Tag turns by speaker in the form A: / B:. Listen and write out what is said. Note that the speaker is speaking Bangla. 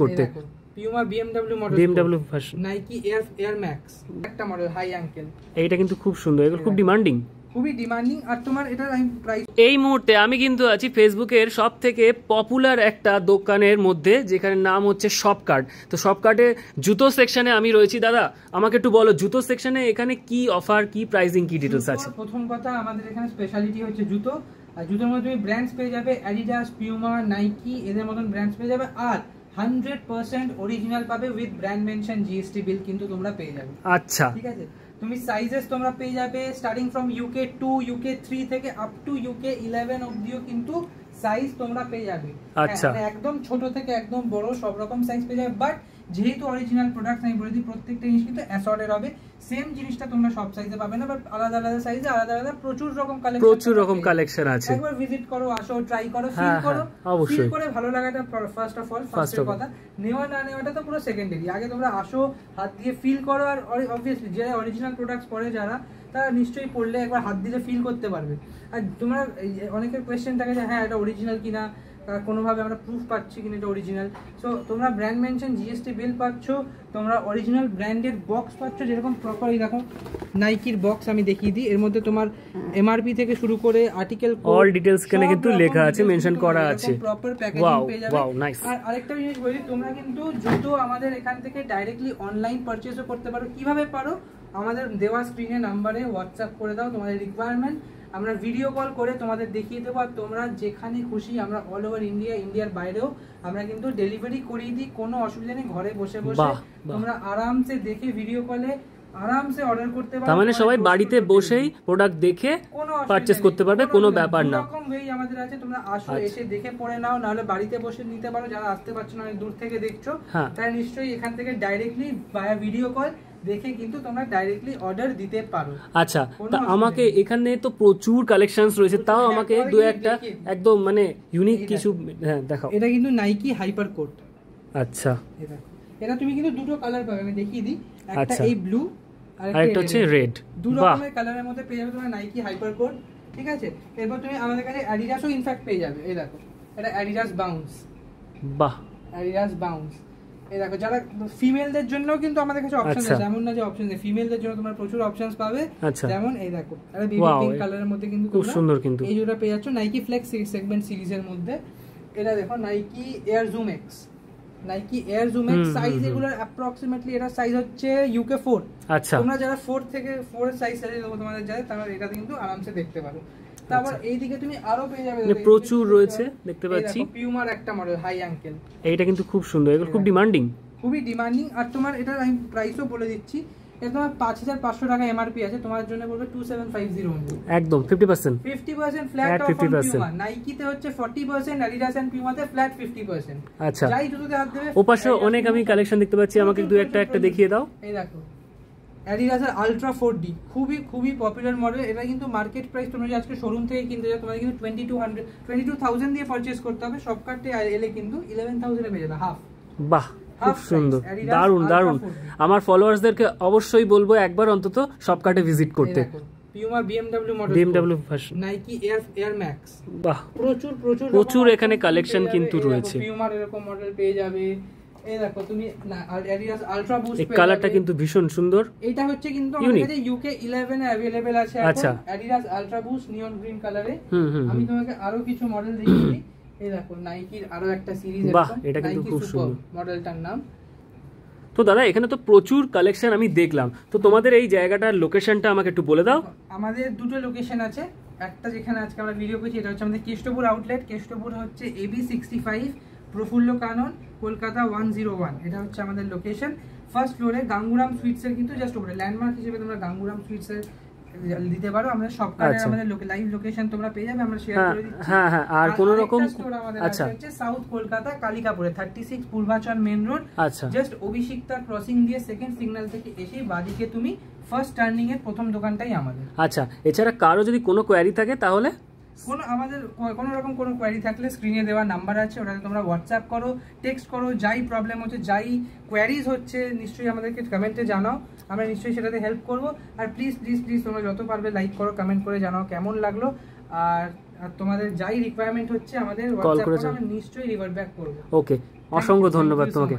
A: করতে।
B: Puma BMW model,
A: BMW version,
B: Nike air max একটা মডেল, হাই অ্যাঙ্কেল।
A: এইটা কিন্তু খুব সুন্দর, এগুলো খুব ডিমান্ডিং,
B: খুবই ডিমান্ডিং। আর তোমার এটার প্রাইস,
A: এই মুহূর্তে আমি কিন্তু আছি ফেসবুকের সব থেকে পপুলার একটা দোকানের মধ্যে, যেখানে নাম হচ্ছে শপকার্ট। তো শপকার্টে জুতো সেকশনে আমি রয়েছি। দাদা আমাকে একটু বলো, জুতো সেকশনে এখানে কি অফার, কি প্রাইসিং, কি ডিটেলস আছে?
B: প্রথম কথা, আমাদের এখানে স্পেশালিটি হচ্ছে জুতো। আর জুতোর মধ্যে তুমি ব্র্যান্ডস পেয়ে যাবে, অ্যাডিডাস, পিউমা, নাইকি, এদের মতন ব্র্যান্ডস পেয়ে যাবে। আর 100% অরিজিনাল পাবে with brand mention, GST bill কিন্তু তোমরা পেয়ে যাবে।
A: আচ্ছা,
B: ঠিক আছে। তুমি সাইজেস তোমরা পেয়ে যাবে স্টার্টিং ফ্রম UK 2, UK 3 থেকে আপ টু UK 11 অবধিও কিন্তু সাইজ তোমরা পেয়ে যাবে।
A: আচ্ছা,
B: মানে একদম ছোট থেকে একদম বড় সব রকম সাইজ পেয়ে যাবে। বাট যেহেতু অরিজিনাল প্রোডাক্ট, আমি বলে দিই প্রত্যেকটা জিনিস কিন্তু অ্যাসর্টেড হবে। সেম জিনিসটা তোমরা সব সাইজে পাবে না, বাট আলাদা আলাদা সাইজে আলাদা আলাদা প্রচুর রকম
A: কালেকশন আছে।
B: একবার ভিজিট করো, আসো, ট্রাই করো, ফিল করো। ফিল করে ভালো লাগাটা ফার্স্ট অফ অল, ফার্স্টের কথা। নেওয়া না নেওয়াটা তো পুরো সেকেন্ডারি। আগে তোমরা আসো, হাত দিয়ে ফিল করো। আর অবভিয়াসলি যে অরিজিনাল প্রোডাক্টস পরে যারা, তারা নিশ্চয়ই পড়লে একবার হাত দিলে ফিল করতে পারবে। আর তোমরা অনেকের কোয়েশ্চেন থাকে যে হ্যাঁ এটা অরিজিনাল কিনা, কোনোভাবে আমরা প্রুফ পাচ্ছি কিনা এটা অরিজিনাল। সো তোমরা ব্র্যান্ড মেনশন, জিএসটি বিল পাচ্ছ, তোমরা অরিজিনাল ব্র্যান্ডের বক্স পাচ্ছ, যেরকম প্রপারই দেখো নাইকির বক্স আমি দেখিয়ে দিই। এর মধ্যে তোমার এমআরপি থেকে শুরু করে আর্টিকেল
A: অল ডিটেইলস এখানে কিন্তু লেখা আছে, মেনশন করা আছে,
B: প্রপার প্যাকেজিং পেয়ে যাবে।
A: Wow nice.
B: আর আরেকটা জিনিস বলি, তোমরা কিন্তু জুতো আমাদের এখান থেকে ডাইরেক্টলি অনলাইন পারচেজও করতে পারো। কিভাবে পারো? আমাদের দেওয়া স্ক্রিনে নাম্বারে হোয়াটসঅ্যাপ করে দাও তোমাদের রিকোয়ারমেন্ট, আমরা ভিডিও কল করে তোমাদের দেখিয়ে দেবো। আর তোমরা যেখানে খুশি, আমরা অল ওভার ইন্ডিয়ার বাইরেও আমরা কিন্তু ডেলিভারি করিয়ে দিই, কোনো অসুবিধা নেই। ঘরে বসে বসে তোমরা আরামসে দেখে ভিডিও কলে আরামসে অর্ডার করতে পারো।
A: তার মানে সবাই বাড়িতে বসেই প্রোডাক্ট দেখে পারচেজ করতে পারবে, কোনো ব্যাপার না।
B: এরকম ওয়েই আমাদের আছে, তোমরা আসো, এসে দেখে পড়ে নাও, নাহলে বাড়িতে বসে নিতে পারো। যারা আসতে পারছো না, অনেক দূর থেকে দেখছো, তারা নিশ্চয়ই এখান থেকে ডাইরেক্টলি ভায়া ভিডিও কল দেখে কিন্তু তোমরা ডাইরেক্টলি অর্ডার দিতে পারো।
A: আচ্ছা, তা আমাকে এখানে তো প্রচুর কালেকশনস রয়েছে, তাও আমাকে দু একটা একদম মানে ইউনিক কিছু দেখাও।
B: এটা কিন্তু নাইকি হাইপার কোট।
A: আচ্ছা,
B: এটা তুমি কিন্তু দুটো কালার পাবে, আমি দেখিয়ে দিই। একটা এই ব্লু,
A: আরেকটা হচ্ছে রেড।
B: দু রকমের কালারের মধ্যে পেয়ে যাবে তোমরা নাইকি হাইপার কোট। ঠিক আছে। এরপর তুমি আমাদের কাছে অ্যাডিডাসও ইনফ্যাক্ট পেয়ে যাবে। এই দেখো, এটা অ্যাডিডাস বাউন্স।
A: বাহ,
B: অ্যাডিডাস বাউন্স। এই দেখো, যারা ফিমেলদের জন্য কিন্তু আমাদের কাছে অপশন আছে, এমন না যে অপশন নেই। ফিমেলদের জন্য তোমরা প্রচুর অপশনস পাবে। যেমন এই দেখো, এটা বেবি পিঙ্ক কালারের মধ্যে কিন্তু
A: খুব সুন্দর, কিন্তু
B: এই জোড়া পেয়ে যাচ্ছ নাইকি ফ্লেক্স সেগমেন্ট সিরিজের মধ্যে। এটা দেখো Nike air zoom x, Nike air zoom x size, এগুলোর অ্যাপ্রক্সিমেটলি এটা সাইজ হচ্ছে UK 4।
A: আচ্ছা,
B: তোমরা যারা 4 থেকে 4 সাইজ তোমাদের যায়, তারা এটা কিন্তু আরামসে দেখতে পারো। তারপর এইদিকে তুমি আরো পেয়ে যাবে,
A: প্রচুর রয়েছে দেখতে পাচ্ছি।
B: পিউমার একটা মডেল, হাই অ্যাঙ্কেল।
A: এইটা কিন্তু খুব সুন্দর, এগুলো খুব ডিমান্ডিং,
B: খুবই ডিমান্ডিং। আর তোমার এটা আমি প্রাইসও বলে দিচ্ছি, এটা তোমার 5500 টাকা এমআরপি আছে, তোমার জন্য পড়বে 2750 অনলি।
A: একদম 50%
B: ফ্ল্যাট অফ অন পিউমা। নাইকিতে হচ্ছে 40%, অ্যাডিডাস এন্ড পিউমাতে ফ্ল্যাট 50%।
A: আচ্ছা,
B: যাই জুতোতে হাত দেবে।
A: ওপাশে অনেক আমি কালেকশন দেখতে পাচ্ছি, আমাকে দু একটা দেখিয়ে দাও।
B: এই দেখো, অ্যাডিডাসের আলট্রা 4D, খুবই পপুলার মডেল। এটা কিন্তু মার্কেট প্রাইস তোমরা যে আজকে শোরুম থেকে কিনতে যাও, তোমাদের কিন্তু 22,000 দিয়ে পারচেজ করতে হবে। শপকার্টে এলে কিন্তু 11,000 এ পেয়ে যাবে, হাফ।
A: বাহ, খুব সুন্দর, দারুণ। আমার ফলোয়ার্সদেরকে অবশ্যই বলবো একবার অন্তত শপকার্টে ভিজিট করতে।
B: Puma BMW model,
A: BMW version,
B: Nike air max.
A: বাহ,
B: প্রচুর
A: এখানে কালেকশন কিন্তু রয়েছে।
B: পিউমার এরকম মডেল পেয়ে যাবে। এই দেখো তুমি অ্যাডিডাস আলট্রা বুস্ট,
A: এই কালারটা কিন্তু ভীষণ সুন্দর।
B: এটা হচ্ছে কিন্তু আমাদের কাছে UK 11 এ अवेलेबल আছে এখন। অ্যাডিডাস আলট্রা বুস্ট নিয়ন গ্রিন কালারে। আমি তোমাকে আরো কিছু মডেল দেখিয়ে দিই। এই দেখো নাইকির আরো একটা সিরিজ,
A: বাহ, এটা কিন্তু খুব সুন্দর
B: মডেলটার নাম।
A: তো দাদা এখানে তো প্রচুর কালেকশন আমি দেখলাম, তো তোমাদের এই জায়গাটার লোকেশনটা আমাকে একটু বলে দাও।
B: আমাদের দুটো লোকেশন আছে, একটা যেখানে আজকে আমরা ভিডিও করছি এটা হচ্ছে আমাদের কেষ্টপুর আউটলেট। কেষ্টপুর হচ্ছে AB65 প্রফুল্ল কানন, কলকাতা 101। এটা হচ্ছে আমাদের লোকেশন। ফার্স্ট ফ্লোরে গাঙ্গুরাম সুইটসের কিন্তু জাস্ট উপরে ল্যান্ডমার্ক হিসেবে তোমরা গাঙ্গুরাম সুইটসের দিতে পারো। আমাদের সবকারে আমাদের লাইভ লোকেশন তোমরা পেয়ে যাবে, আমরা শেয়ার করে দিচ্ছি।
A: আর কোন রকম
B: আচ্ছা হচ্ছে সাউথ কলকাতা কালিকাপুরে 36 পূর্বাচল মেন রোড।
A: আচ্ছা,
B: জাস্ট অভিষিক্তা ক্রসিং দিয়ে সেকেন্ড সিগন্যাল থেকে এসেই বাদিকে তুমি ফার্স্ট টার্নিং এর প্রথম দোকানটাই আমাদের।
A: আচ্ছা, এছাড়া কারো যদি কোনো কোয়ারি থাকে তাহলে
B: কোনো রকম কোনো কোয়ারি থাকলে স্ক্রিনে দেওয়া নাম্বার আছে, ওটাতে তোমরা হোয়াটসঅ্যাপ করো, টেক্সট করো। যাই প্রবলেম হচ্ছে, যাই কোয়ারিজ হচ্ছে, নিশ্চয়ই আমাদেরকে কমেন্টে জানাও, আমরা নিশ্চয়ই সেটাতে হেল্প করবো। আর প্লিজ তোমরা যত পারবে লাইক করো, কমেন্ট করে জানাও কেমন লাগলো। আর তোমাদের যাই রিকোয়ারমেন্ট হচ্ছে আমাদের হোয়াটসঅ্যাপ করে, আমরা নিশ্চয়ই রিভার্ট ব্যাক করবো।
A: ওকে। অসংখ্য ধন্যবাদ তোমাকে।